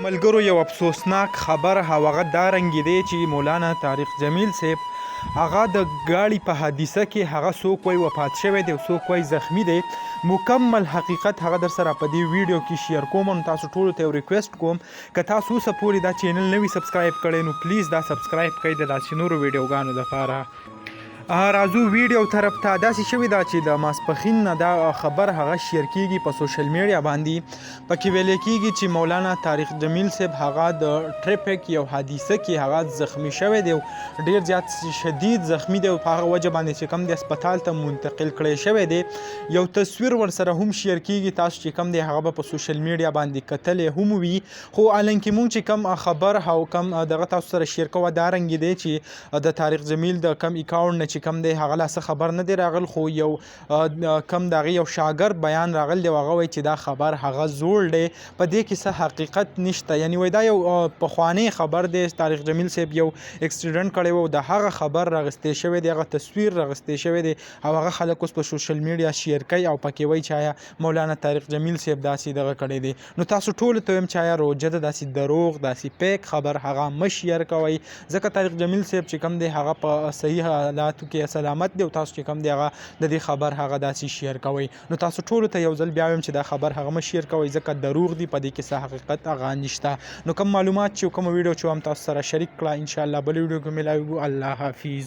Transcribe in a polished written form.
ملګرو یو افسوسناک خبر هغه دا رنګ دی چې مولانا طارق جمیل صاحب هغه د ګاډي په حادثه کې هغه څوک وایي وفات شوی دی او څوک وایي زخمی دی. مکمل حقیقت هغه در سره په دې ویډیو کې شیر کوم. نو تاسو ټولو ته یو ریکویسټ کوم که تاسو اوسه پورې دا چینل نه وي سبسکرایب کړی نو پلیز دا سبسکرایب کړئ د داسې نورو ویډیوګانو دپاره. راځو ویډیو طرف ته. داسې شوي ده چې د ماسپښین نه دا خبر هغه شیر کیږي په سوشل میډیا باندې. پکې ویل کیږي چې مولانا طارق جمیل صاحب هغه د ټریفیک یو حادثه کې هغه زخمی شوی دی، ډیر زیات شدید زخمی دی او په هغه وجه باندې چې کوم د هسپتال ته منتقل کړی شوی دی. یو تصویر ورسره هم شیر کیږي، تاسو چې کوم دی هغه به په سوشل میډیا باندې کتلی هم وي. خو الانکې مونږ چې کوم خبر او کوم دغه تاسو سره شیر کوه دا رنګ دی چې د طارق جمیل د کم اکاونټ نه چې کم دی هغه لا څه خبر نه دی راغل، خو یو کم د هغې یو شاګرد بیان راغل دی او هغه وایي چې دا خبر هغه زوړ دی، په دې کې څه حقیقت نشته. یعنی وایي دا یو پخوانی خبر دی. طارق جمیل صاحب یو اکسیډنټ کړی و او د هغه خبر راغستی شوی دی، هغه تصویر راغستی شوی دی او هغه خلک اوس په سوشل میډیا شیر کوي او پکې وایي چې آیا مولانا طارق جمیل صاحب داسې دغه کړی دی. نو تاسو ټولو ته وایم چې آیا روجه ده داسې دروغ داسې پیک خبر هغه مه شیر کوئ، ځکه طارق جمیل صاحب چې کوم دی هغه په صحیح حالاتو کې سلامت دی او تاسو چې کوم دی هغه د دې خبر هغه داسې شیر کوئ. نو تاسو ټولو ته یو ځل بیا وایم چې دا خبر هغه مه شیر کوئ ځکه دروغ دی، په دې کې څه حقیقت هغه نشته. نو کوم معلومات چې کوم ویډیو چې هم تاسو سره شریک کړه انشاءالله بل ویډیو کې ملاویږو. الله حافظ.